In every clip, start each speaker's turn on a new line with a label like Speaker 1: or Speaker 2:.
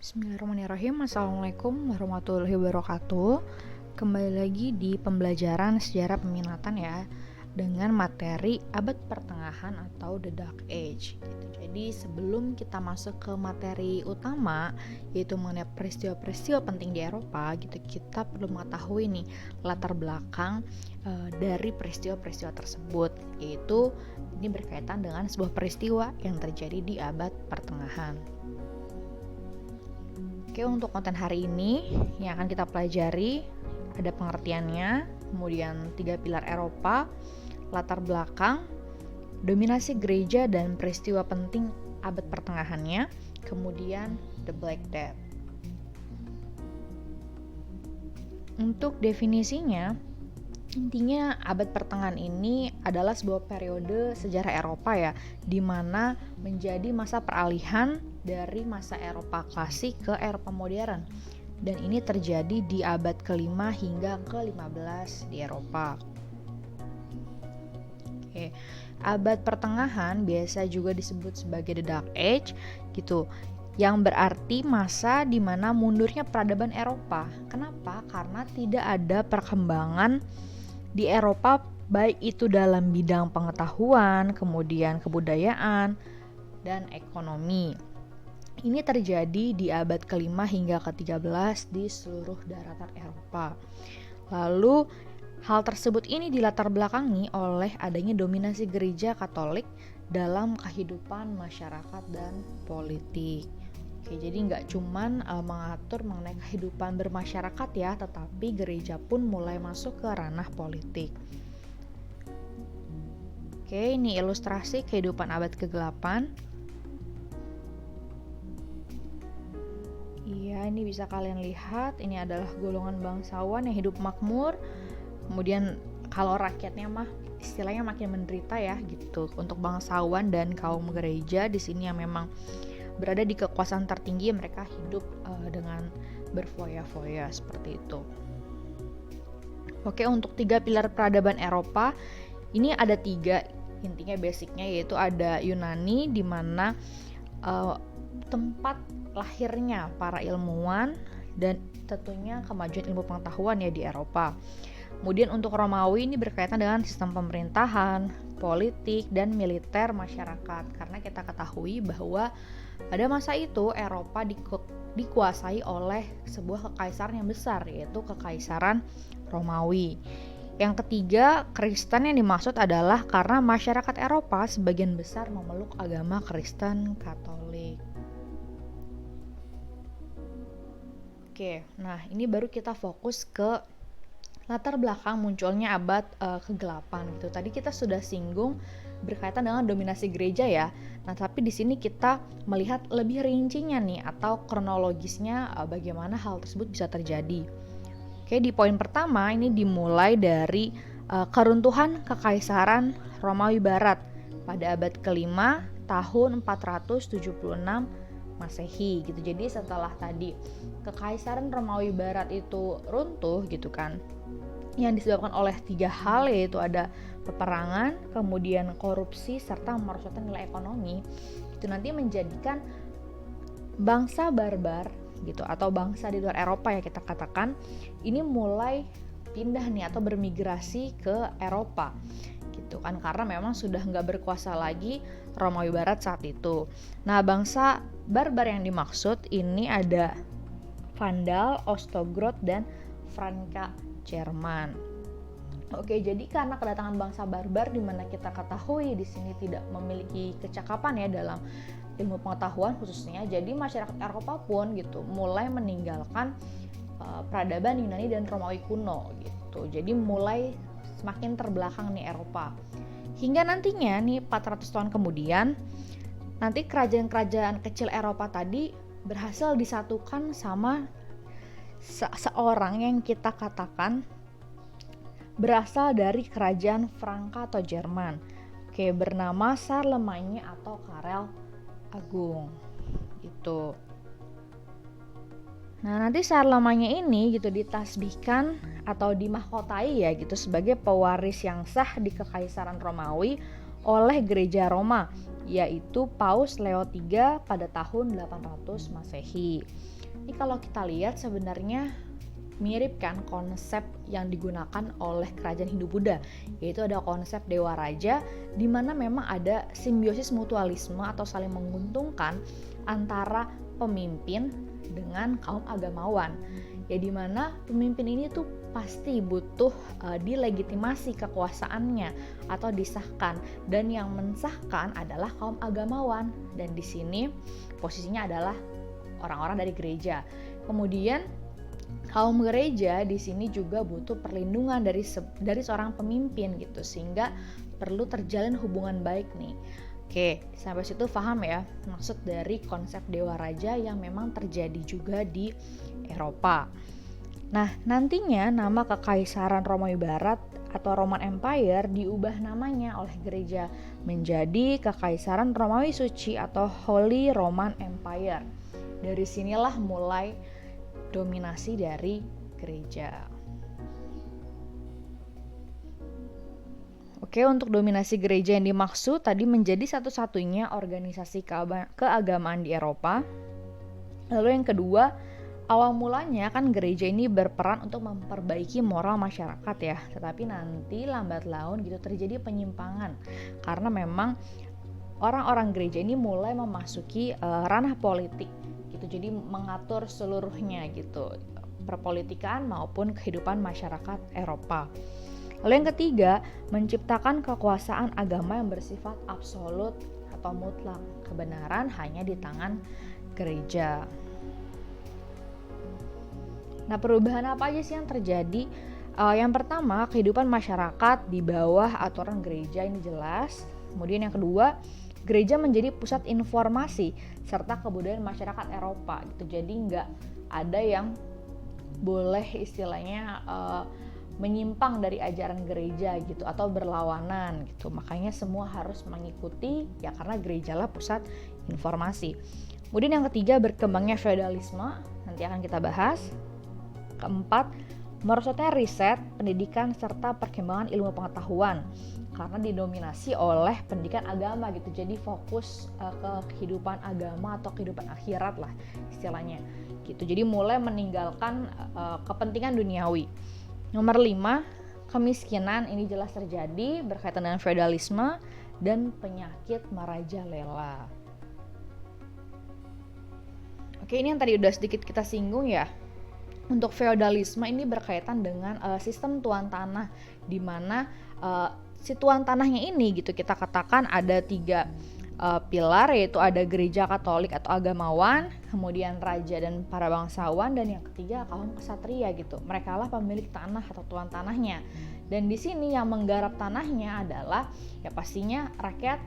Speaker 1: Bismillahirrahmanirrahim. Assalamualaikum warahmatullahi wabarakatuh. Kembali lagi di pembelajaran sejarah peminatan ya, dengan materi abad pertengahan atau the Dark Age gitu. Jadi sebelum kita masuk ke materi utama, yaitu mengenai peristiwa-peristiwa penting di Eropa gitu, kita perlu mengetahui nih latar belakang dari peristiwa-peristiwa tersebut, yaitu ini berkaitan dengan sebuah peristiwa yang terjadi di abad pertengahan. Oke, untuk konten hari ini yang akan kita pelajari ada pengertiannya, kemudian 3 pilar Eropa, latar belakang, dominasi gereja dan peristiwa penting abad pertengahannya, kemudian the Black Death. Untuk definisinya, intinya abad pertengahan ini adalah sebuah periode sejarah Eropa ya, di mana menjadi masa peralihan dari masa Eropa klasik ke Eropa modern. Dan ini terjadi di abad ke-5 hingga ke-15 di Eropa. Oke. Abad pertengahan biasa juga disebut sebagai the Dark Age gitu, yang berarti masa di mana mundurnya peradaban Eropa. Kenapa? Karena tidak ada perkembangan di Eropa, baik itu dalam bidang pengetahuan, kemudian kebudayaan, dan ekonomi. Ini terjadi di abad ke-5 hingga ke-13 di seluruh daratan Eropa. Lalu hal tersebut ini dilatar belakangi oleh adanya dominasi gereja Katolik dalam kehidupan masyarakat dan politik. Oke, jadi nggak cuman mengatur mengenai kehidupan bermasyarakat ya, tetapi gereja pun mulai masuk ke ranah politik. Oke, ini ilustrasi kehidupan abad ke-8. Iya, ini bisa kalian lihat, ini adalah golongan bangsawan yang hidup makmur. Kemudian kalau rakyatnya mah istilahnya makin menderita ya gitu. Untuk bangsawan dan kaum gereja di sini yang memang berada di kekuasaan tertinggi, mereka hidup dengan berfoya-foya seperti itu. Oke, untuk 3 pilar peradaban Eropa ini ada 3 intinya basicnya, yaitu ada Yunani di mana tempat lahirnya para ilmuwan dan tentunya kemajuan ilmu pengetahuan ya di Eropa. Kemudian untuk Romawi ini berkaitan dengan sistem pemerintahan, politik, dan militer masyarakat. Karena kita ketahui bahwa pada masa itu Eropa dikuasai oleh sebuah kekaisaran yang besar, yaitu Kekaisaran Romawi. Yang ketiga, Kristen yang dimaksud adalah karena masyarakat Eropa sebagian besar memeluk agama Kristen Katolik. Oke, nah ini baru kita fokus ke latar belakang munculnya abad ke-8 gitu. Tadi kita sudah singgung berkaitan dengan dominasi gereja ya. Nah, tapi di sini kita melihat lebih rincinya nih atau kronologisnya bagaimana hal tersebut bisa terjadi. Oke, di poin pertama ini dimulai dari keruntuhan Kekaisaran Romawi Barat pada abad ke-5 tahun 476 Masehi gitu. Jadi setelah tadi Kekaisaran Romawi Barat itu runtuh gitu kan, yang disebabkan oleh 3 hal, yaitu ada peperangan, kemudian korupsi, serta merosotnya nilai ekonomi, itu nanti menjadikan bangsa barbar gitu atau bangsa di luar Eropa ya kita katakan, ini mulai pindah nih atau bermigrasi ke Eropa gitu kan, karena memang sudah nggak berkuasa lagi Romawi Barat saat itu. Nah, bangsa barbar yang dimaksud ini ada Vandal, Ostrogoth, dan Franka Jerman. Oke, jadi karena kedatangan bangsa barbar di mana kita ketahui di sini tidak memiliki kecakapan ya dalam ilmu pengetahuan khususnya, jadi masyarakat Eropa pun gitu mulai meninggalkan peradaban Yunani dan Romawi kuno gitu. Jadi mulai semakin terbelakang nih Eropa. Hingga nantinya nih 400 tahun kemudian, nanti kerajaan-kerajaan kecil Eropa tadi berhasil disatukan sama seorang yang kita katakan berasal dari kerajaan Franka atau Jerman. Oke, bernama Charlemagne atau Karel Agung. Gitu. Nah, nanti Charlemagne ini gitu ditasbihkan atau dimahkotai ya gitu sebagai pewaris yang sah di Kekaisaran Romawi oleh gereja Roma, yaitu Paus Leo III pada tahun 800 Masehi. Ini kalau kita lihat sebenarnya mirip kan konsep yang digunakan oleh kerajaan Hindu-Buddha, yaitu ada konsep dewa raja di mana memang ada simbiosis mutualisme atau saling menguntungkan antara pemimpin dengan kaum agamawan. Ya di mana pemimpin ini tuh pasti butuh dilegitimasi kekuasaannya atau disahkan, dan yang mensahkan adalah kaum agamawan, dan di sini posisinya adalah orang-orang dari gereja. Kemudian kaum gereja di sini juga butuh perlindungan dari seorang pemimpin gitu, sehingga perlu terjalin hubungan baik nih. Oke, sampai situ paham ya maksud dari konsep dewa raja yang memang terjadi juga di Eropa. Nah, nantinya nama Kekaisaran Romawi Barat atau Roman Empire diubah namanya oleh gereja menjadi Kekaisaran Romawi Suci atau Holy Roman Empire. Dari sinilah mulai dominasi dari gereja. Oke, untuk dominasi gereja yang dimaksud tadi menjadi satu-satunya organisasi keagamaan di Eropa. Lalu yang kedua, awal mulanya kan gereja ini berperan untuk memperbaiki moral masyarakat ya, tetapi nanti lambat laun gitu terjadi penyimpangan karena memang orang-orang gereja ini mulai memasuki ranah politik gitu, jadi mengatur seluruhnya gitu, perpolitikan maupun kehidupan masyarakat Eropa. Lalu yang ketiga, menciptakan kekuasaan agama yang bersifat absolut atau mutlak, kebenaran hanya di tangan gereja. Nah, perubahan apa aja sih yang terjadi? Yang pertama, kehidupan masyarakat di bawah aturan gereja ini jelas. Kemudian yang kedua, gereja menjadi pusat informasi serta kebudayaan masyarakat Eropa gitu. Jadi nggak ada yang boleh istilahnya menyimpang dari ajaran gereja gitu atau berlawanan gitu. Makanya semua harus mengikuti ya karena gerejalah pusat informasi. Kemudian yang ketiga, berkembangnya feodalisme, nanti akan kita bahas. Keempat, merosotnya riset, pendidikan serta perkembangan ilmu pengetahuan karena didominasi oleh pendidikan agama gitu. Jadi fokus ke kehidupan agama atau kehidupan akhirat lah istilahnya gitu. Jadi mulai meninggalkan kepentingan duniawi. Nomor 5, kemiskinan ini jelas terjadi berkaitan dengan feodalisme dan penyakit merajalela. Oke, ini yang tadi udah sedikit kita singgung ya. Untuk feodalisme ini berkaitan dengan sistem tuan tanah, di mana si tuan tanahnya ini gitu kita katakan ada 3 pilar, yaitu ada gereja Katolik atau agamawan, kemudian raja dan para bangsawan, dan yang ketiga kaum ksatria gitu. Mereka lah pemilik tanah atau tuan tanahnya. Dan di sini yang menggarap tanahnya adalah ya pastinya rakyat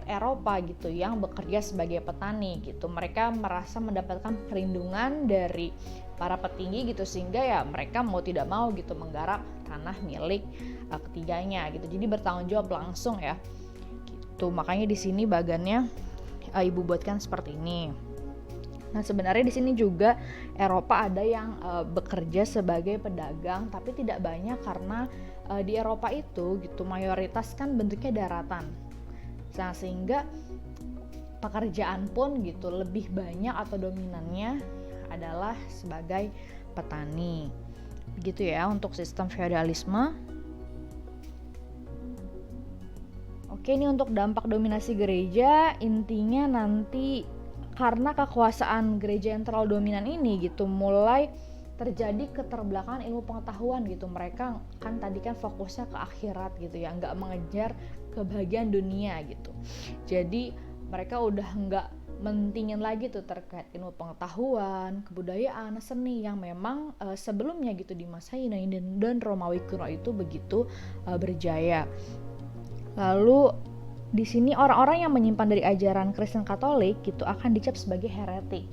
Speaker 1: Eropa gitu yang bekerja sebagai petani gitu. Mereka merasa mendapatkan perlindungan dari para petinggi gitu, sehingga ya mereka mau tidak mau gitu menggarap tanah milik ketiganya gitu. Jadi bertanggung jawab langsung ya. Gitu. Makanya di sini bagannya ibu buatkan seperti ini. Nah, sebenarnya di sini juga Eropa ada yang bekerja sebagai pedagang, tapi tidak banyak karena di Eropa itu gitu mayoritas kan bentuknya daratan. Nah, sehingga pekerjaan pun gitu lebih banyak atau dominannya adalah sebagai petani. Begitu ya untuk sistem feodalisme. Oke, ini untuk dampak dominasi gereja, intinya nanti karena kekuasaan gereja yang terlalu dominan ini gitu mulai terjadi keterbelakangan ilmu pengetahuan gitu. Mereka kan tadi kan fokusnya ke akhirat gitu ya, nggak mengejar kebahagiaan dunia gitu. Jadi mereka udah nggak mentingin lagi tuh terkait ilmu pengetahuan, kebudayaan, seni yang memang sebelumnya gitu di masa Yunani dan Romawi kuno itu begitu berjaya. Lalu di sini orang-orang yang menyimpan dari ajaran Kristen Katolik gitu akan dicap sebagai heretik.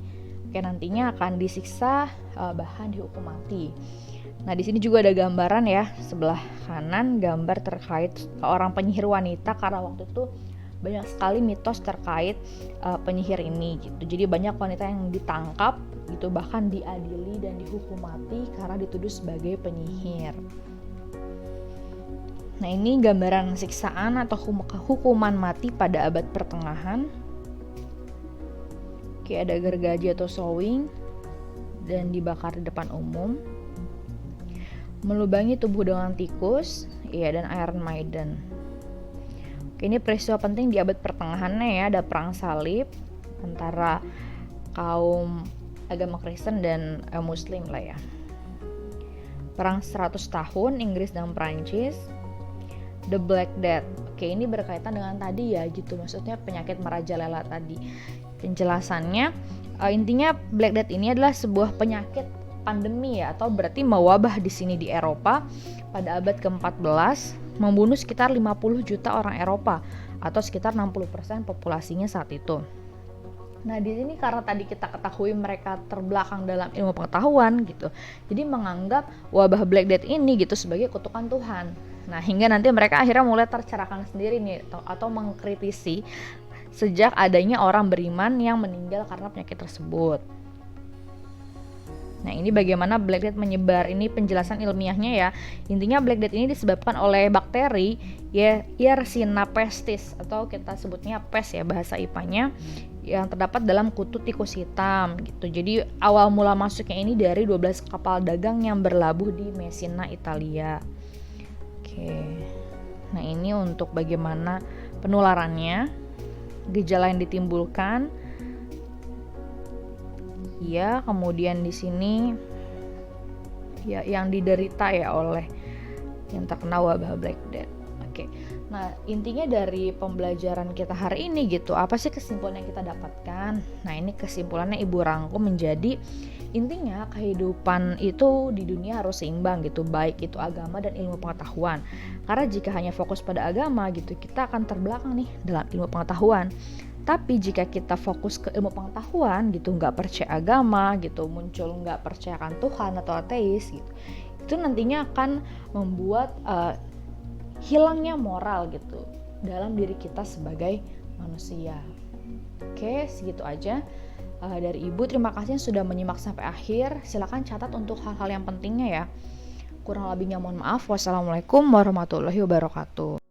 Speaker 1: Oke, nantinya akan disiksa, bahkan dihukum mati. Nah, di sini juga ada gambaran ya, sebelah kanan gambar terkait orang penyihir wanita, karena waktu itu banyak sekali mitos terkait penyihir ini gitu. Jadi banyak wanita yang ditangkap gitu, bahkan diadili dan dihukum mati karena dituduh sebagai penyihir. Nah, ini gambaran siksaan atau hukuman mati pada abad pertengahan. Oke, ada gergaji atau sowing dan dibakar di depan umum. Melubangi tubuh dengan tikus, dan Iron Maiden. Oke, ini peristiwa penting di abad pertengahannya ya, ada perang salib antara kaum agama Kristen dan Muslim lah ya. Perang 100 tahun Inggris dan Prancis. The Black Death. Oke, ini berkaitan dengan tadi ya gitu, maksudnya penyakit merajalela tadi. Penjelasannya, intinya Black Death ini adalah sebuah penyakit pandemi ya, atau berarti mewabah di sini di Eropa pada abad ke-14, membunuh sekitar 50 juta orang Eropa atau sekitar 60% populasinya saat itu. Nah, di sini karena tadi kita ketahui mereka terbelakang dalam ilmu pengetahuan gitu, jadi menganggap wabah Black Death ini gitu sebagai kutukan Tuhan. Nah, hingga nanti mereka akhirnya mulai tercerahkan sendiri nih atau mengkritisi sejak adanya orang beriman yang meninggal karena penyakit tersebut. Nah, ini bagaimana Black Death menyebar, ini penjelasan ilmiahnya ya. Intinya Black Death ini disebabkan oleh bakteri Yersinia pestis, atau kita sebutnya pes ya bahasa IPA-nya, yang terdapat dalam kutu tikus hitam gitu. Jadi awal mula masuknya ini dari 12 kapal dagang yang berlabuh di Messina, Italia. Oke. Nah, ini untuk bagaimana penularannya, gejala yang ditimbulkan. Ya, kemudian di sini ya yang diderita ya oleh yang terkena wabah Black Death. Oke. Nah, intinya dari pembelajaran kita hari ini gitu, apa sih kesimpulan yang kita dapatkan? Nah, ini kesimpulannya Ibu rangkum menjadi intinya kehidupan itu di dunia harus seimbang gitu, baik itu agama dan ilmu pengetahuan. Karena jika hanya fokus pada agama gitu, kita akan terbelakang nih dalam ilmu pengetahuan. Tapi jika kita fokus ke ilmu pengetahuan gitu, nggak percaya agama gitu, muncul nggak percayakan Tuhan atau ateis gitu, itu nantinya akan membuat hilangnya moral gitu dalam diri kita sebagai manusia. Oke, segitu aja dari Ibu. Terima kasih sudah menyimak sampai akhir. Silakan catat untuk hal-hal yang pentingnya ya. Kurang lebihnya mohon maaf. Wassalamualaikum warahmatullahi wabarakatuh.